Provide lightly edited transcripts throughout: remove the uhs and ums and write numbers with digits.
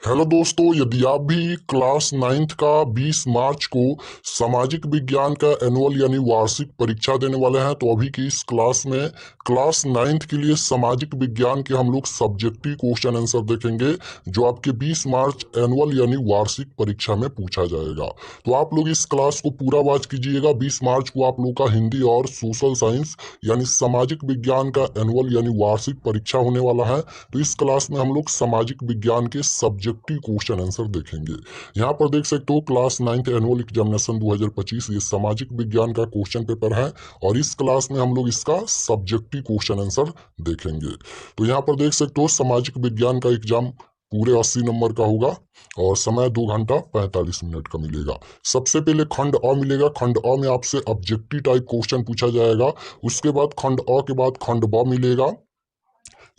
Hello दोस्तों, यदि आप भी क्लास नाइन्थ का 20 मार्च को सामाजिक विज्ञान का एनुअल यानी वार्षिक परीक्षा देने वाले हैं, तो अभी की इस क्लास में क्लास नाइन्थ के लिए सामाजिक विज्ञान के हम लोग सब्जेक्टिव क्वेश्चन आंसर देखेंगे, जो आपके 20 मार्च एनुअल यानी वार्षिक परीक्षा में पूछा जाएगा। तो आप लोग इस क्लास को पूरा वॉच कीजिएगा। 20 मार्च को आप लोग का हिंदी और सोशल साइंस यानी सामाजिक विज्ञान का एनुअल यानी वार्षिक परीक्षा होने वाला है। तो इस क्लास में हम लोग सामाजिक विज्ञान के सब्जेक्टिव क्वेश्चन आंसर देखेंगे। यहाँ पर देख सकते हो क्लास नाइन्थ एनुअल एग्जामिनेशन 2025 ये सामाजिक विज्ञान का क्वेश्चन पेपर है, और इस क्लास में हम लोग इसका सब्जेक्टिव क्वेश्चन आंसर देखेंगे। तो यहाँ पर देख सकते हो सामाजिक विज्ञान का एग्जाम पूरे 80 नंबर का होगा, और समय 2 घंटा 45 मिनट का मिलेगा। सबसे पहले खंड अ मिलेगा। खंड अ में आपसे ऑब्जेक्टिव टाइप क्वेश्चन पूछा जाएगा। उसके बाद खंड अ के बाद खंड ब मिलेगा।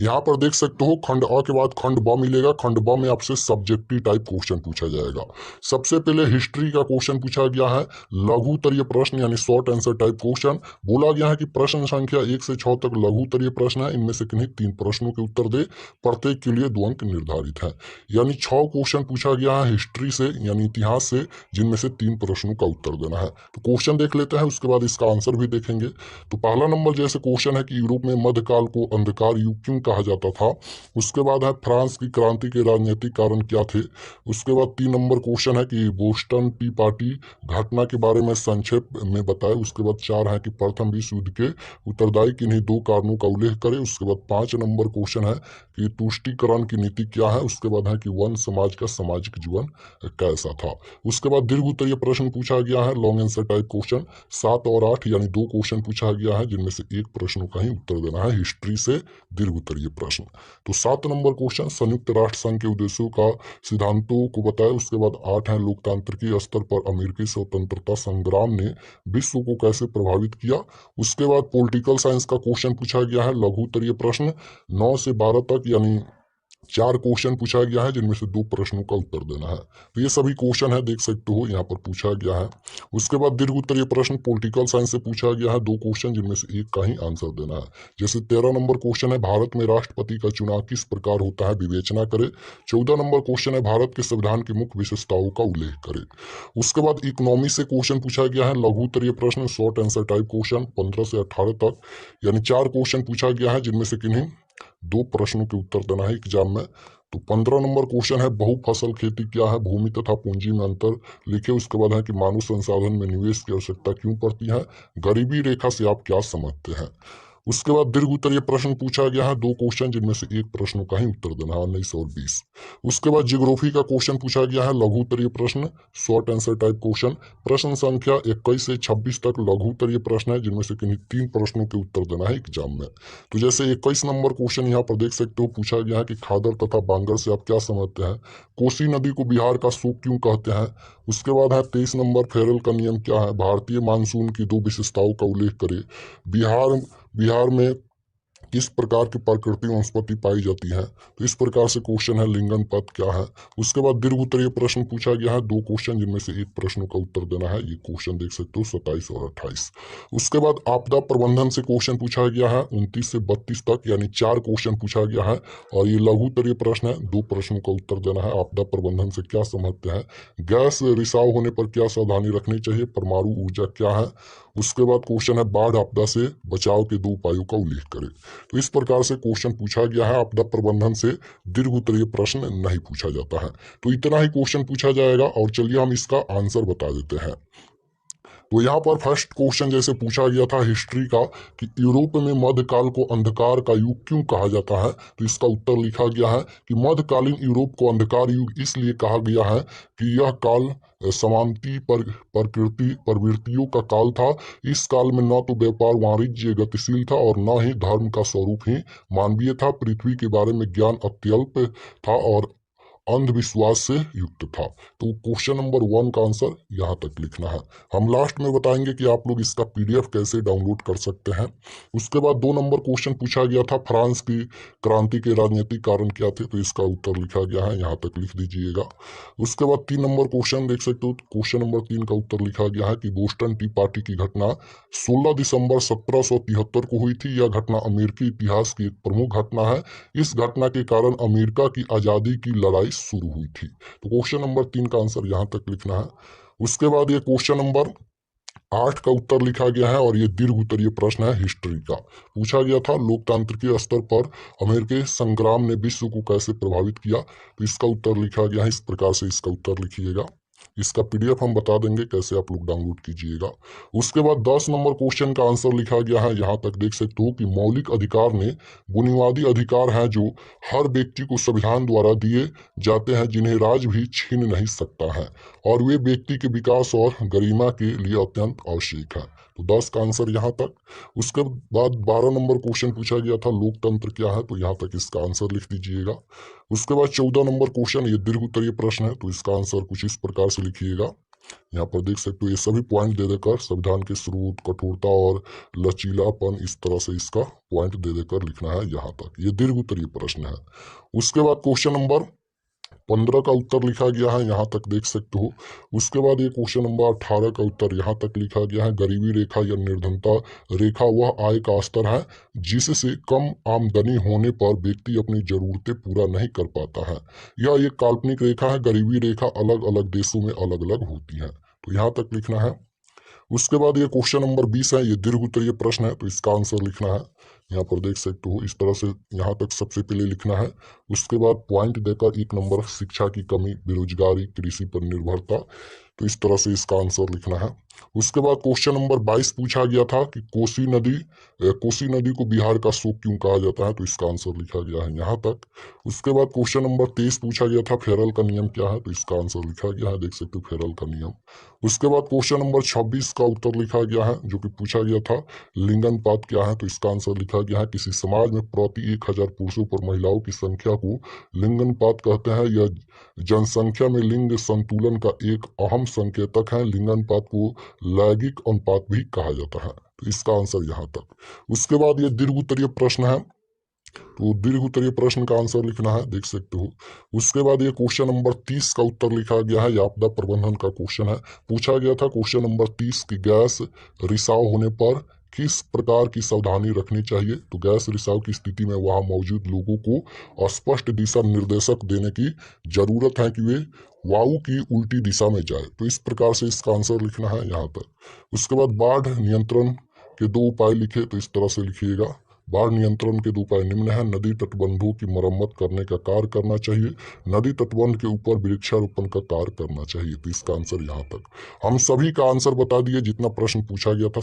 यहाँ पर देख सकते हो खंड अ के बाद खंड ब मिलेगा। खंड ब में आपसे सब्जेक्टिव टाइप क्वेश्चन पूछा जाएगा। सबसे पहले हिस्ट्री का क्वेश्चन पूछा गया है, लघु उत्तरीय प्रश्न यानी शॉर्ट आंसर टाइप क्वेश्चन। बोला गया है कि प्रश्न संख्या 1 से 6 तक लघु उत्तरीय प्रश्न है, इनमें से किन्हीं 3 प्रश्नों के उत्तर दे, प्रत्येक के लिए 2 अंक निर्धारित है। यानी 6 क्वेश्चन पूछा गया है हिस्ट्री से यानी इतिहास से, जिनमें से 3 प्रश्नों का उत्तर देना है। तो क्वेश्चन देख लेते हैं, उसके बाद इसका आंसर भी देखेंगे। तो पहला नंबर जैसे क्वेश्चन है कि यूरोप में मध्यकाल को अंधकार युग क्यों कहा जाता था। उसके बाद है फ्रांस की क्रांति के राजनीतिक कारण क्या थे। उसके बाद 3 नंबर क्वेश्चन है कि बोस्टन टी पार्टी घटना के बारे में संक्षेप में बताए। उसके बाद 4 है कि प्रथम विश्व युद्ध के उत्तरदायी किन्हीं 2 कारणों का उल्लेख करें। उसके बाद 5 नंबर क्वेश्चन है कि तुष्टीकरण की नीति क्या है। उसके बाद है कि वन समाज का सामाजिक जीवन कैसा था। उसके बाद दीर्घ उत्तरीय प्रश्न पूछा गया है, लॉन्ग आंसर टाइप क्वेश्चन। 7 और 8 यानी 2 क्वेश्चन पूछा गया है, जिनमें से 1 प्रश्नों का ही उत्तर देना है हिस्ट्री से दीर्घ उत्तरीय प्रश्न। तो 7 नंबर क्वेश्चन संयुक्त राष्ट्र संघ के उद्देश्यों का सिद्धांतों को बताए। उसके बाद 8 है लोकतांत्रिक स्तर पर अमेरिकी स्वतंत्रता संग्राम ने विश्व को कैसे प्रभावित किया। उसके बाद पॉलिटिकल साइंस का क्वेश्चन पूछा गया है, लघु उत्तरीय प्रश्न 9 से 12 तक यानी 4 क्वेश्चन पूछा गया है, जिनमें से 2 प्रश्नों का उत्तर देना है। तो ये सभी क्वेश्चन है, देख सकते हो यहाँ पर पूछा गया है। उसके बाद दीर्घ उत्तरीय प्रश्न पॉलिटिकल साइंस से पूछा गया है, 2 क्वेश्चन, जिनमें से 1 का ही आंसर देना है। जैसे 13 नंबर क्वेश्चन है, भारत में राष्ट्रपति का चुनाव किस प्रकार होता है, विवेचना करे। 14 नंबर क्वेश्चन है, भारत के संविधान की मुख्य विशेषताओं का उल्लेख करे। उसके बाद इकोनॉमी से क्वेश्चन पूछा गया है, लघु उत्तरीय प्रश्न शॉर्ट आंसर टाइप क्वेश्चन 15 से 18 तक यानी 4 क्वेश्चन पूछा गया है, जिनमें से किन्हीं 2 प्रश्नों के उत्तर देना है एग्जाम में। तो 15 नंबर क्वेश्चन है, बहु फसल खेती क्या है, भूमि तथा पूंजी में अंतर लिखे। उसके बाद है कि मानव संसाधन में निवेश की आवश्यकता क्यों पड़ती है, गरीबी रेखा से आप क्या समझते हैं। उसके बाद दीर्घ उत्तरीय प्रश्न पूछा गया है, 2 क्वेश्चन, जिनमें से 1 प्रश्नों का ही उत्तर देना है 19 और 20। उसके बाद जियोग्राफी का क्वेश्चन पूछा गया है, लघु उत्तरीय प्रश्न शॉर्ट आंसर टाइप क्वेश्चन। प्रश्न संख्या 21 से 26 तक लघु उत्तरीय प्रश्न है, जिनमें से किन्हीं 3 प्रश्नों के उत्तर देना है एग्जाम में। तो जैसे 21 नंबर क्वेश्चन यहाँ पर देख सकते हो, पूछा गया है कि खादर तथा बांगर से आप क्या समझते हैं, कोसी नदी को बिहार का शोक क्यों कहते हैं। उसके बाद है 23 नंबर फेरल का नियम क्या है, भारतीय मानसून की 2 विशेषताओं का उल्लेख करें। बिहार बिहार में किस प्रकार की प्राकृतिक वनस्पति पाई जाती है। तो इस प्रकार से क्वेश्चन है, लिंगन पद क्या है। उसके बाद दीर्घ उत्तरीय प्रश्न पूछा गया है, 2 क्वेश्चन, जिनमें से 1 प्रश्नों का उत्तर देना है। ये क्वेश्चन देख सकते हो 27 और 28। उसके बाद आपदा प्रबंधन से क्वेश्चन पूछा गया है 29 से 32 तक यानी 4 क्वेश्चन पूछा गया है, और ये लघु उत्तरीय प्रश्न है, 2 प्रश्नों का उत्तर देना है। आपदा प्रबंधन से क्या समझते हैं, गैस रिसाव होने पर क्या सावधानी रखनी चाहिए, परमाणु ऊर्जा क्या है। उसके बाद क्वेश्चन है, बाढ़ आपदा से बचाव के 2 उपायों का उल्लेख करें। तो इस प्रकार से क्वेश्चन पूछा गया है। आपदा प्रबंधन से दीर्घ उत्तरीय प्रश्न नहीं पूछा जाता है। तो इतना ही क्वेश्चन पूछा जाएगा, और चलिए हम इसका आंसर बता देते हैं। तो यहाँ पर फर्स्ट क्वेश्चन जैसे पूछा गया था हिस्ट्री का कि यूरोप में मध्यकाल को अंधकार का युग क्यों कहा जाता है, तो इसका उत्तर लिखा गया है कि मध्यकालीन यूरोप को अंधकार युग इसलिए कहा गया है कि यह काल समांति पर प्रकृति प्रवृत्तियों का काल था। इस काल में न तो व्यापार वाणिज्य गतिशील था, और न ही धर्म का स्वरूप ही मानवीय था। पृथ्वी के बारे में ज्ञान अत्यल्प था और अंधविश्वास से युक्त था। तो क्वेश्चन नंबर 1 का आंसर यहाँ तक लिखना है। हम लास्ट में बताएंगे कि आप लोग इसका पीडीएफ कैसे डाउनलोड कर सकते हैं। उसके बाद 2 नंबर क्वेश्चन पूछा गया था, फ्रांस की क्रांति के राजनीतिक कारण क्या थे, तो इसका उत्तर लिखा गया है, यहाँ तक लिख दीजिएगा। उसके बाद 3 नंबर क्वेश्चन देख सकते हो, क्वेश्चन नंबर 3 का उत्तर लिखा गया है कि बोस्टन टी पार्टी की घटना 16 दिसंबर 1773 को हुई थी। यह घटना अमेरिकी इतिहास की एक प्रमुख घटना है। इस घटना के कारण अमेरिका की आज़ादी की लड़ाई शुरू हुई थी? तो क्वेश्चन नंबर 3 का आंसर यहाँ तक लिखना है। उसके बाद ये क्वेश्चन नंबर 8 का उत्तर लिखा गया है और ये दीर्घ उत्तरीय प्रश्न है हिस्ट्री का। पूछा गया था लोकतांत्रिक स्तर पर अमेरिकी संग्राम ने विश्व को कैसे प्रभावित किया, तो इसका उत्तर लिखा गया है। इस प्रकार से इसका उत्तर लिखिएगा। इसका पीडीएफ हम बता देंगे कैसे आप लोग डाउनलोड कीजिएगा। उसके बाद 10 नंबर क्वेश्चन का आंसर लिखा गया है। यहाँ तक देख सकते हो कि मौलिक अधिकार में बुनियादी अधिकार हैं जो हर व्यक्ति को संविधान द्वारा दिए जाते हैं, जिन्हें राज भी छीन नहीं सकता है और वे व्यक्ति के विकास और गरिमा के लिए अत्यंत आवश्यक है। तो 10 का आंसर यहाँ तक। उसके बाद 12 नंबर क्वेश्चन पूछा गया था लोकतंत्र क्या है, तो यहाँ तक इसका आंसर लिख दीजिएगा। उसके बाद 14 नंबर क्वेश्चन ये दीर्घ उत्तरीय प्रश्न है, तो इसका आंसर कुछ इस प्रकार से लिखिएगा। यहाँ पर देख सकते हो ये सभी पॉइंट दे देकर संविधान के स्रोत, कठोरता और लचीलापन, इस तरह से इसका पॉइंट दे देकर लिखना है यहाँ तक। ये दीर्घ उत्तरीय प्रश्न है। उसके बाद क्वेश्चन नंबर 15 का उत्तर लिखा गया है, यहाँ तक देख सकते हो। उसके बाद ये क्वेश्चन नंबर 18 का उत्तर यहाँ तक लिखा गया है। गरीबी रेखा या निर्धनता रेखा वह आय का स्तर है जिससे कम आमदनी होने पर व्यक्ति अपनी जरूरतें पूरा नहीं कर पाता है। यह एक काल्पनिक रेखा है। गरीबी रेखा अलग अलग देशों में अलग अलग होती है, तो यहाँ तक लिखना है। उसके बाद ये क्वेश्चन नंबर 20 है, ये दीर्घ उत्तरीय प्रश्न है, तो इसका आंसर लिखना है। यहाँ पर देख सकते हो इस तरह से यहाँ तक सबसे पहले लिखना है। उसके बाद पॉइंट देकर 1 नंबर शिक्षा की कमी, बेरोजगारी, कृषि पर निर्भरता, तो इस तरह से इसका आंसर लिखना है। उसके बाद क्वेश्चन नंबर 22 पूछा गया था कि कोसी नदी को बिहार का शोक क्यों कहा जाता है, तो इसका आंसर लिखा गया है यहाँ तक। उसके बाद क्वेश्चन नंबर 23 पूछा गया था फेरल का नियम क्या है, तो इसका आंसर लिखा गया है, देख सकते हो फेरल का नियम। उसके बाद क्वेश्चन नंबर 26 का उत्तर लिखा गया है, जो कि पूछा गया था लिंगानुपात क्या है, तो इसका आंसर लिखा गया है किसी समाज में प्रति 1000 पुरुषों पर महिलाओं की संख्या को लिंगानुपात कहते हैं। यह जनसंख्या में लिंग संतुलन का एक अहम संकेतक है। लिंगानुपात को लैंगिक अनुपात भी कहा जाता है, तो इसका आंसर यहाँ तक। उसके बाद ये दीर्घ उत्तरीय प्रश्न है, तो दीर्घ उत्तरीय प्रश्न का आंसर लिखना है, देख सकते हो। उसके बाद ये क्वेश्चन नंबर 30 का उत्तर लिखा गया है, ये आपदा प्रबंधन का क्वेश्चन है। पूछा गया था क्वेश्चन नंबर 30 की गैस रिसाव होने पर किस प्रकार की सावधानी रखनी चाहिए, तो गैस रिसाव की स्थिति में वहां मौजूद लोगों को स्पष्ट दिशा निर्देशक देने की जरूरत है कि वे वायु की उल्टी दिशा में जाए, तो इस प्रकार से इसका आंसर लिखना है यहाँ तक। उसके बाद बाढ़ नियंत्रण के 2 उपाय लिखे, तो इस तरह से लिखिएगा। बाढ़ नियंत्रण के 2 उपाय निम्न है। नदी तटबंधों की मरम्मत करने का कार्य करना चाहिए। नदी तटबंध के ऊपर वृक्षारोपण का कार्य करना चाहिए, तो इसका आंसर यहाँ तक। हम सभी का आंसर बता दिए जितना प्रश्न पूछा गया था।